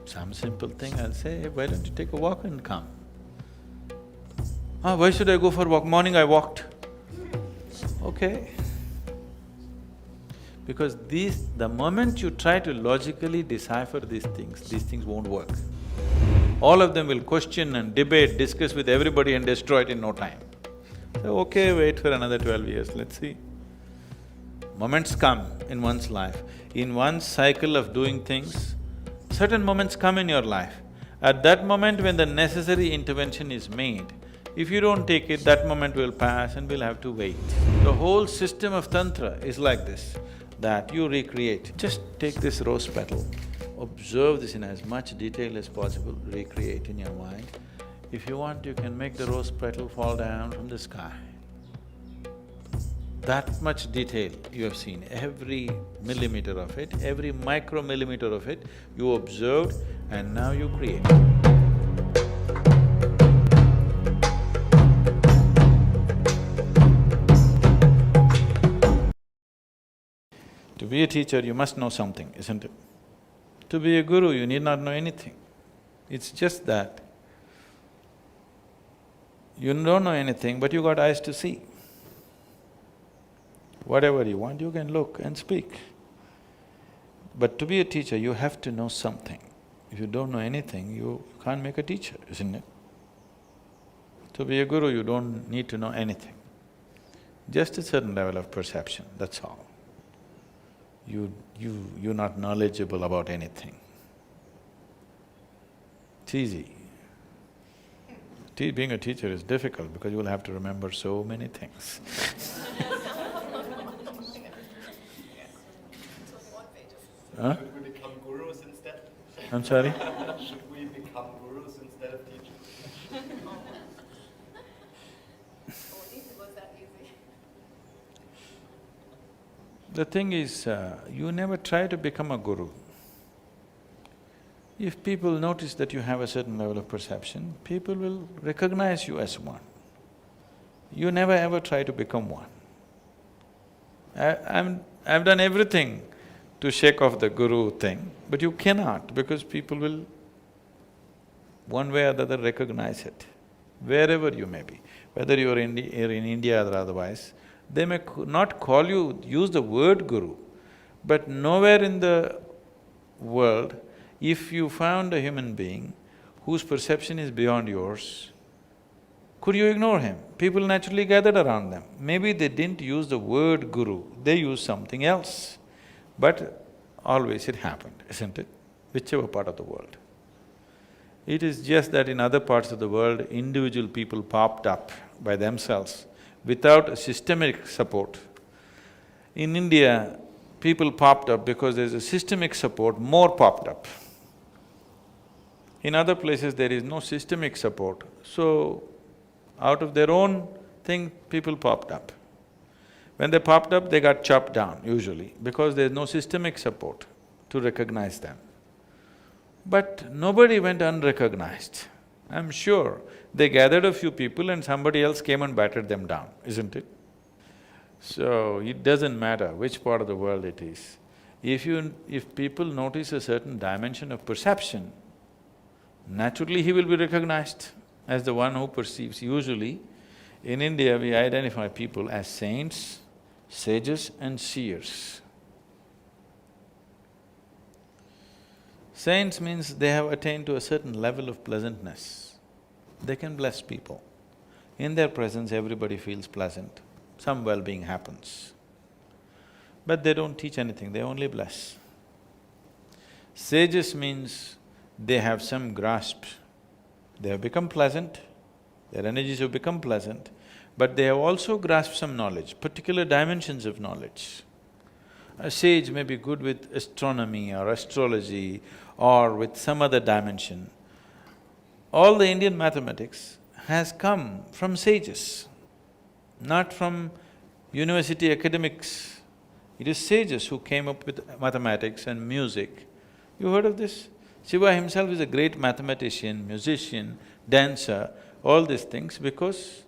Some simple thing, I'll say, "Hey, why don't you take a walk and come?" "Ah, why should I go for a walk? Morning I walked." Okay. Because the moment you try to logically decipher these things won't work. All of them will question and debate, discuss with everybody and destroy it in no time. So, okay, wait for another 12 years, let's see. Moments come in one's life. In one's cycle of doing things, certain moments come in your life. At that moment when the necessary intervention is made, if you don't take it, that moment will pass and we'll have to wait. The whole system of Tantra is like this, that you recreate. Just take this rose petal, observe this in as much detail as possible, recreate in your mind. If you want, you can make the rose petal fall down from the sky. That much detail you have seen, every millimeter of it, every micromillimeter of it, you observed and now you create. To be a teacher, you must know something, isn't it? To be a guru, you need not know anything. It's just that you don't know anything, but you got eyes to see. Whatever you want, you can look and speak. But to be a teacher, you have to know something. If you don't know anything, you can't make a teacher, isn't it? To be a guru, you don't need to know anything. Just a certain level of perception, that's all. You're not knowledgeable about anything. It's easy. Being a teacher is difficult because you will have to remember so many things. Huh? Should we become gurus instead? I'm sorry? Should we become gurus instead of teachers? The thing is, you never try to become a guru. If people notice that you have a certain level of perception, people will recognize you as one. You never ever try to become one. I've done everything to shake off the guru thing, but you cannot because people will one way or the other recognize it, wherever you may be. Whether you're in India or otherwise, they may not call you, use the word guru, but nowhere in the world, if you found a human being whose perception is beyond yours, could you ignore him? People naturally gathered around them. Maybe they didn't use the word guru, they used something else. But always it happened, isn't it? Whichever part of the world. It is just that in other parts of the world, individual people popped up by themselves without a systemic support. In India, people popped up because there's a systemic support, more popped up. In other places, there is no systemic support, so out of their own thing, people popped up. When they popped up, they got chopped down usually because there's no systemic support to recognize them. But nobody went unrecognized. I'm sure they gathered a few people and somebody else came and battered them down, isn't it? So, it doesn't matter which part of the world it is. If people notice a certain dimension of perception, naturally he will be recognized as the one who perceives. Usually, in India, we identify people as saints, sages and seers. Saints means they have attained to a certain level of pleasantness. They can bless people. In their presence, everybody feels pleasant, some well-being happens. But they don't teach anything, they only bless. Sages means they have some grasp. They have become pleasant, their energies have become pleasant, but they have also grasped some knowledge, particular dimensions of knowledge. A sage may be good with astronomy or astrology or with some other dimension. All the Indian mathematics has come from sages, not from university academics. It is sages who came up with mathematics and music. You heard of this? Shiva himself is a great mathematician, musician, dancer, all these things because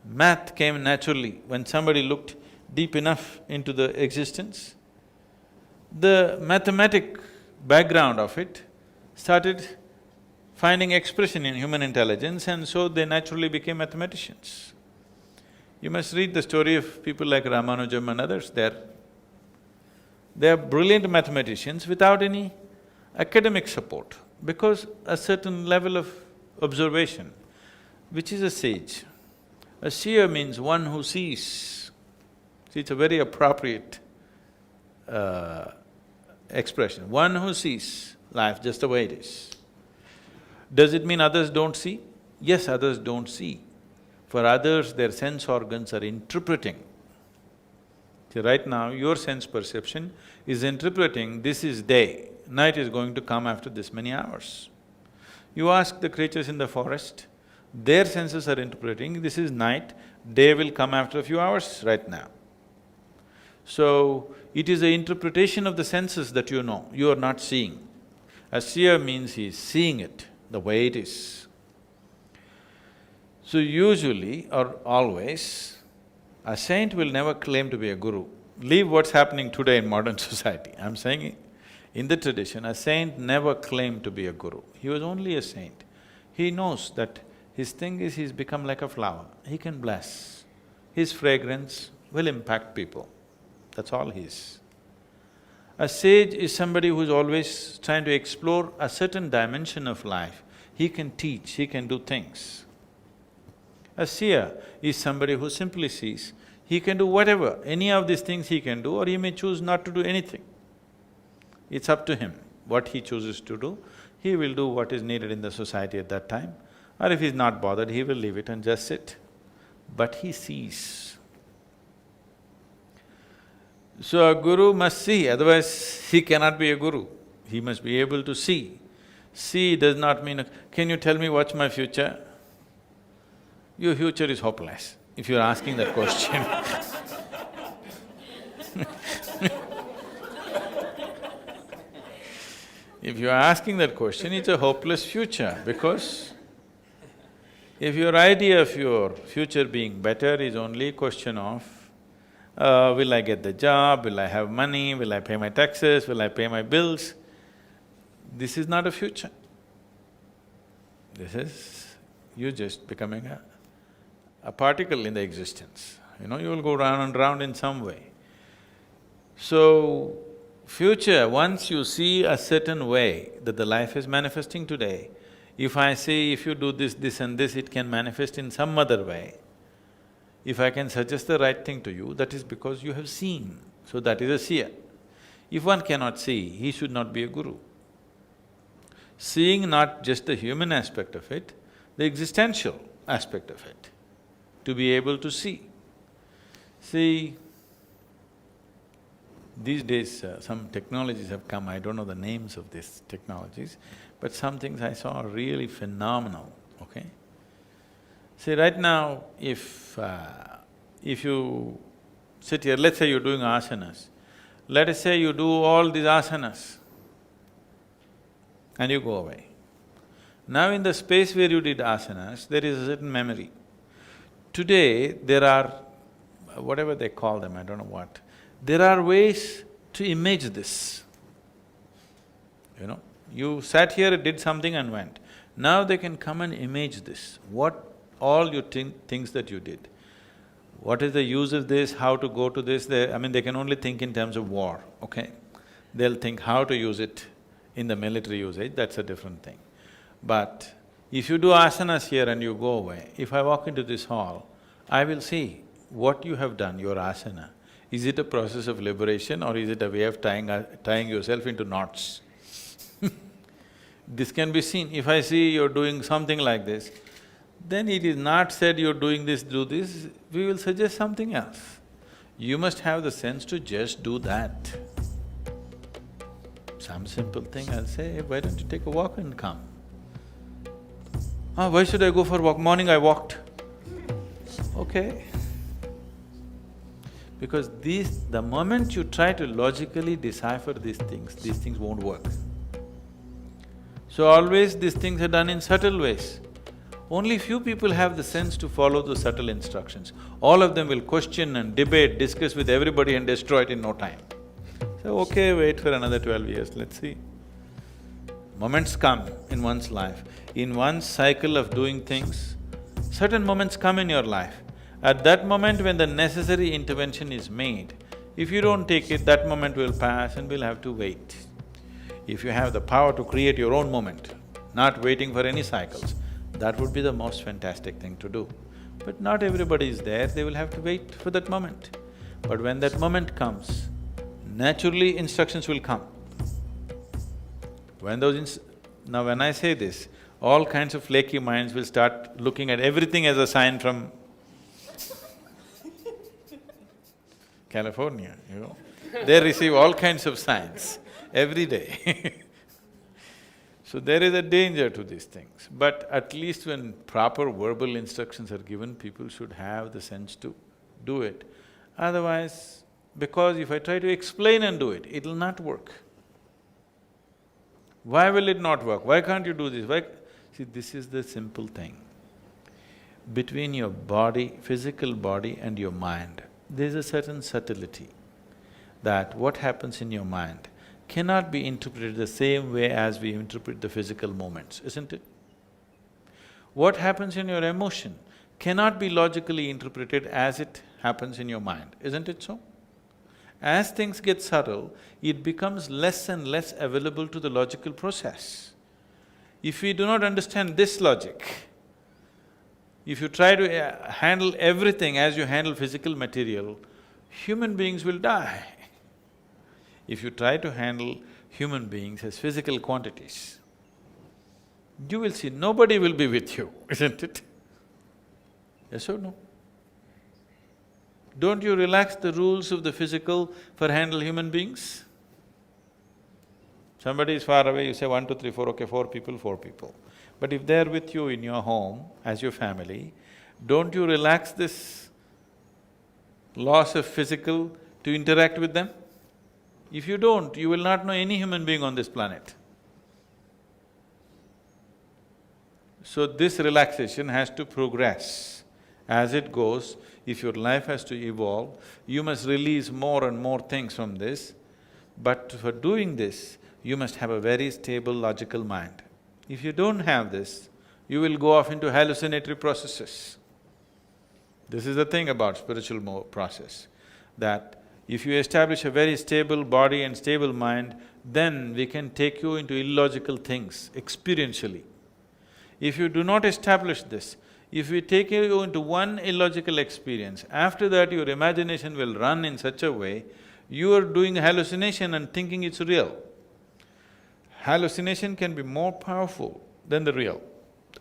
math came naturally. When somebody looked deep enough into the existence, the mathematic background of it started finding expression in human intelligence, and so they naturally became mathematicians. You must read the story of people like Ramanujam and others. They're brilliant mathematicians without any academic support, because a certain level of observation, which is a sage. A seer means one who sees. See, it's a very appropriate expression, one who sees life just the way it is. Does it mean others don't see? Yes, others don't see. For others, their sense organs are interpreting. See, right now, your sense perception is interpreting this is day, night is going to come after this many hours. You ask the creatures in the forest, their senses are interpreting this is night, day will come after a few hours right now. So, it is the interpretation of the senses that you know, you are not seeing. A seer means he is seeing it the way it is. So usually or always, a saint will never claim to be a guru. Leave what's happening today in modern society. I'm saying in the tradition, a saint never claimed to be a guru. He was only a saint. He knows that his thing is he's become like a flower. He can bless. His fragrance will impact people. That's all he is. A sage is somebody who's always trying to explore a certain dimension of life. He can teach, he can do things. A seer is somebody who simply sees, he can do whatever, any of these things he can do, or he may choose not to do anything. It's up to him what he chooses to do. He will do what is needed in the society at that time, or if he's not bothered, he will leave it and just sit. But he sees. So a guru must see, otherwise he cannot be a guru. He must be able to see. See does not mean, can you tell me what's my future? Your future is hopeless, if you're asking that question. If you're asking that question, it's a hopeless future, because if your idea of your future being better is only a question of, will I get the job, will I have money, will I pay my taxes, will I pay my bills? This is not a future. This is you just becoming a particle in the existence. You will go round and round in some way. So, future, once you see a certain way that the life is manifesting today, if I say if you do this, this and this, it can manifest in some other way. If I can suggest the right thing to you, that is because you have seen, so that is a seer. If one cannot see, he should not be a guru. Seeing not just the human aspect of it, the existential aspect of it, to be able to see. See, these days some technologies have come, I don't know the names of these technologies, but some things I saw are really phenomenal, okay? See, right now, if you sit here, let's say you're doing asanas, let us say you do all these asanas and you go away. Now in the space where you did asanas, there is a certain memory. Today, there are, whatever they call them, I don't know what, there are ways to image this. You sat here, did something and went. Now they can come and image this, what all you things that you did. What is the use of this, how to go to this, they can only think in terms of war, okay? They'll think how to use it in the military usage, that's a different thing. But if you do asanas here and you go away, if I walk into this hall, I will see what you have done, your asana. Is it a process of liberation or is it a way of tying yourself into knots? This can be seen. If I see you're doing something like this, then it is not said you're doing this, do this, we will suggest something else. You must have the sense to just do that. Some simple thing, I'll say, hey, why don't you take a walk and come? Why should I go for a walk? Morning I walked. Okay. Because the moment you try to logically decipher these things won't work. So always these things are done in subtle ways. Only few people have the sense to follow those subtle instructions. All of them will question and debate, discuss with everybody and destroy it in no time. So, okay, wait for another 12 years, let's see. Moments come in one's life. In one cycle of doing things, certain moments come in your life. At that moment when the necessary intervention is made, if you don't take it, that moment will pass and we'll have to wait. If you have the power to create your own moment, not waiting for any cycles, that would be the most fantastic thing to do. But not everybody is there, they will have to wait for that moment. But when that moment comes, naturally instructions will come. Now when I say this, all kinds of flaky minds will start looking at everything as a sign from California, you know. They receive all kinds of signs every day So there is a danger to these things, but at least when proper verbal instructions are given, people should have the sense to do it. Otherwise, because if I try to explain and do it, it'll not work. Why will it not work? Why can't you do this? Why… See, this is the simple thing. Between your body, physical body and your mind, there's a certain subtlety that what happens in your mind cannot be interpreted the same way as we interpret the physical movements, isn't it? What happens in your emotion cannot be logically interpreted as it happens in your mind, isn't it so? As things get subtle, it becomes less and less available to the logical process. If we do not understand this logic, if you try to handle everything as you handle physical material, human beings will die. If you try to handle human beings as physical quantities, you will see nobody will be with you, isn't it? Yes or no? Don't you relax the rules of the physical for handle human beings? Somebody is far away, you say 1, 2, 3, 4, okay, 4 people. But if they're with you in your home, as your family, don't you relax this loss of physical to interact with them? If you don't, you will not know any human being on this planet. So this relaxation has to progress. As it goes, if your life has to evolve, you must release more and more things from this. But for doing this, you must have a very stable, logical mind. If you don't have this, you will go off into hallucinatory processes. This is the thing about spiritual process, that if you establish a very stable body and stable mind, then we can take you into illogical things experientially. If you do not establish this, if we take you into one illogical experience, after that your imagination will run in such a way, you are doing hallucination and thinking it's real. Hallucination can be more powerful than the real.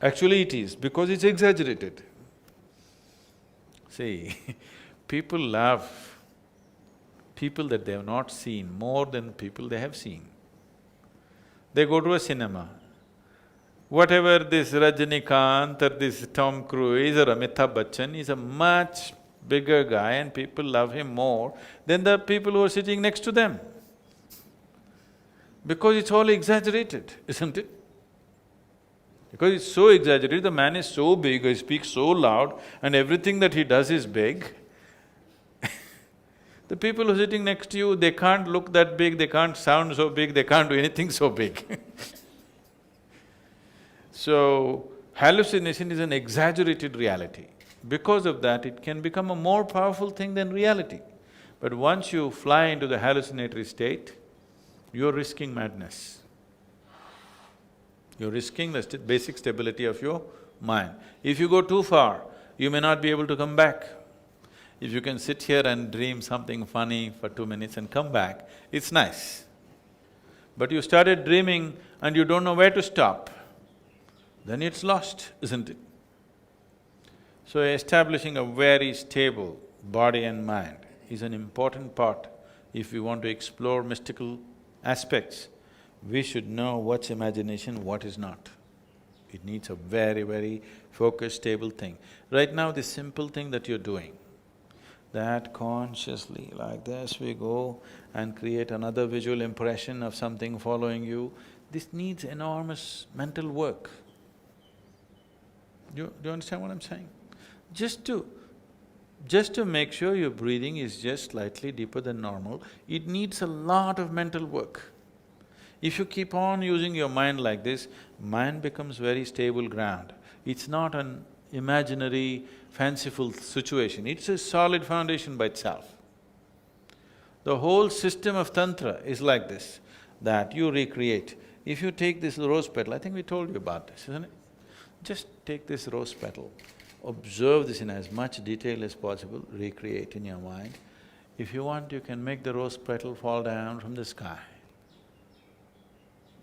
Actually it is, because it's exaggerated. See, people love people that they have not seen more than people they have seen. They go to a cinema. Whatever this Rajinikanth or this Tom Cruise or Amitabh Bachchan is a much bigger guy and people love him more than the people who are sitting next to them. Because it's all exaggerated, isn't it? Because it's so exaggerated, the man is so big, he speaks so loud and everything that he does is big. The people who are sitting next to you, they can't look that big, they can't sound so big, they can't do anything so big So, hallucination is an exaggerated reality. Because of that, it can become a more powerful thing than reality. But once you fly into the hallucinatory state, you're risking madness. You're risking the basic stability of your mind. If you go too far, you may not be able to come back. If you can sit here and dream something funny for 2 minutes and come back, it's nice. But you started dreaming and you don't know where to stop, then it's lost, isn't it? So establishing a very stable body and mind is an important part. If we want to explore mystical aspects, we should know what's imagination, what is not. It needs a very, very focused, stable thing. Right now, this simple thing that you're doing, that consciously like this we go and create another visual impression of something following you, this needs enormous mental work. Do you understand what I'm saying? Just to make sure your breathing is just slightly deeper than normal, it needs a lot of mental work. If you keep on using your mind like this, mind becomes very stable ground. It's not an imaginary, fanciful situation, it's a solid foundation by itself. The whole system of Tantra is like this, that you recreate. If you take this rose petal, I think we told you about this, isn't it? Just take this rose petal, observe this in as much detail as possible, recreate in your mind. If you want, you can make the rose petal fall down from the sky.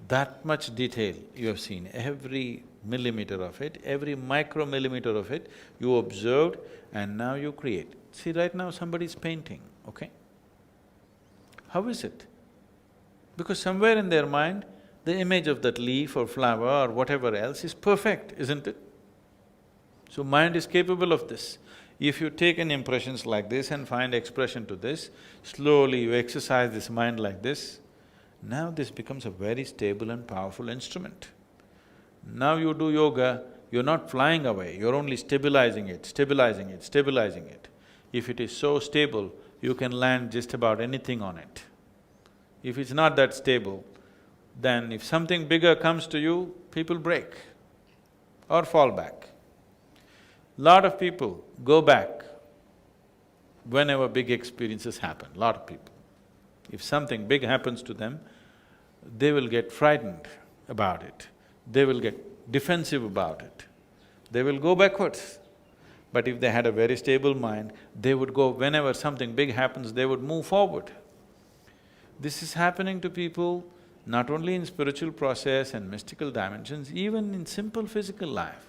That much detail you have seen, every millimeter of it, every micromillimeter of it, you observed and now you create. See, right now somebody's painting, okay? How is it? Because somewhere in their mind, the image of that leaf or flower or whatever else is perfect, isn't it? So mind is capable of this. If you take in impressions like this and find expression to this, slowly you exercise this mind like this, now this becomes a very stable and powerful instrument. Now you do yoga, you're not flying away, you're only stabilizing it, stabilizing it, stabilizing it. If it is so stable, you can land just about anything on it. If it's not that stable, then if something bigger comes to you, people break or fall back. Lot of people go back whenever big experiences happen, lot of people. If something big happens to them, they will get frightened about it, they will get defensive about it, they will go backwards. But if they had a very stable mind, they would go… whenever something big happens, they would move forward. This is happening to people not only in spiritual process and mystical dimensions, even in simple physical life.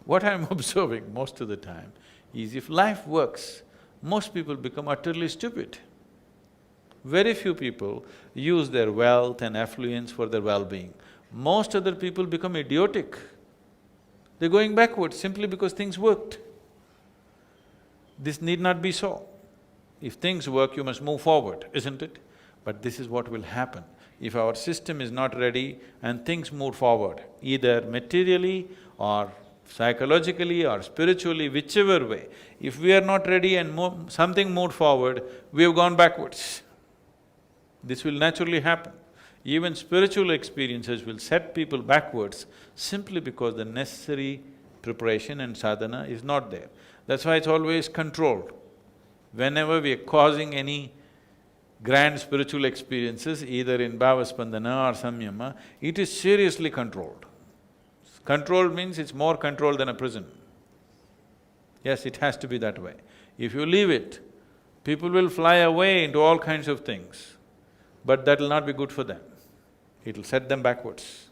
What I'm observing most of the time is if life works, most people become utterly stupid. Very few people use their wealth and affluence for their well-being. Most other people become idiotic. They're going backwards simply because things worked. This need not be so. If things work, you must move forward, isn't it? But this is what will happen. If our system is not ready and things move forward, either materially or psychologically or spiritually, whichever way, if we are not ready and something moved forward, we have gone backwards. This will naturally happen. Even spiritual experiences will set people backwards simply because the necessary preparation and sadhana is not there. That's why it's always controlled. Whenever we are causing any grand spiritual experiences, either in bhavaspandana or samyama, it is seriously controlled. Controlled means it's more controlled than a prison. Yes, it has to be that way. If you leave it, people will fly away into all kinds of things, but that will not be good for them. It'll set them backwards.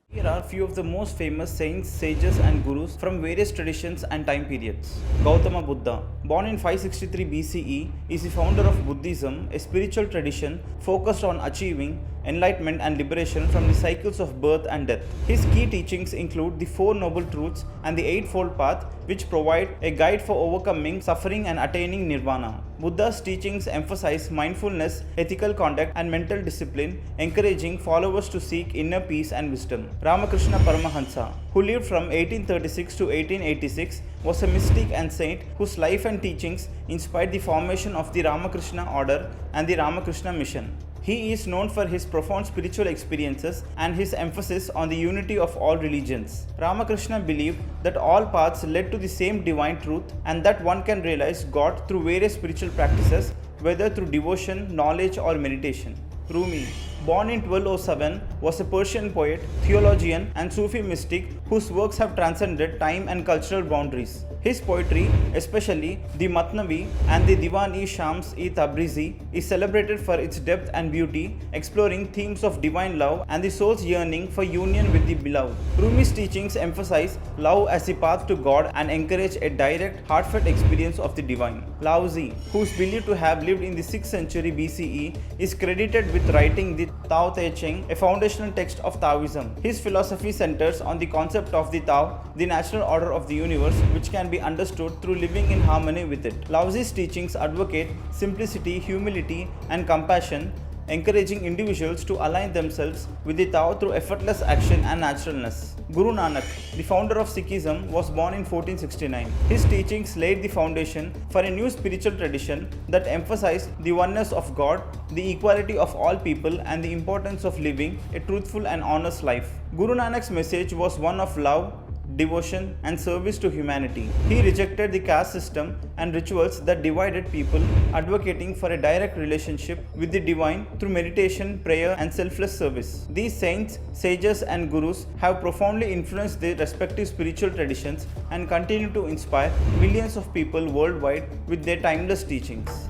Here are few of the most famous saints, sages and gurus from various traditions and time periods. Gautama Buddha, born in 563 BCE, is the founder of Buddhism, a spiritual tradition focused on achieving enlightenment and liberation from the cycles of birth and death. His key teachings include the Four Noble Truths and the Eightfold Path, which provide a guide for overcoming suffering and attaining nirvana. Buddha's teachings emphasize mindfulness, ethical conduct and mental discipline, encouraging followers to seek inner peace and wisdom. Ramakrishna Paramahansa, who lived from 1836 to 1886, was a mystic and saint whose life and teachings inspired the formation of the Ramakrishna order and the Ramakrishna mission. He is known for his profound spiritual experiences and his emphasis on the unity of all religions. Ramakrishna believed that all paths led to the same divine truth and that one can realize God through various spiritual practices, whether through devotion, knowledge or meditation. Rumi, born in 1207, was a Persian poet, theologian and Sufi mystic whose works have transcended time and cultural boundaries. His poetry, especially the Matnavi and the Diwan-e-Shams-e Tabrizi, is celebrated for its depth and beauty, exploring themes of divine love and the soul's yearning for union with the beloved. Rumi's teachings emphasize love as the path to God and encourage a direct, heartfelt experience of the divine. Lao Tzu, who is believed to have lived in the 6th century BCE, is credited with writing the Tao Te Ching, a foundational text of Taoism. His philosophy centers on the concept of the Tao, the natural order of the universe, which can be understood through living in harmony with it. Lao Tzu's teachings advocate simplicity, humility, and compassion, encouraging individuals to align themselves with the Tao through effortless action and naturalness. Guru Nanak, the founder of Sikhism, was born in 1469. His teachings laid the foundation for a new spiritual tradition that emphasized the oneness of God, the equality of all people, and the importance of living a truthful and honest life. Guru Nanak's message was one of love, devotion, and service to humanity. He rejected the caste system and rituals that divided people, advocating for a direct relationship with the divine through meditation, prayer, and selfless service. These saints, sages, and gurus have profoundly influenced their respective spiritual traditions and continue to inspire millions of people worldwide with their timeless teachings.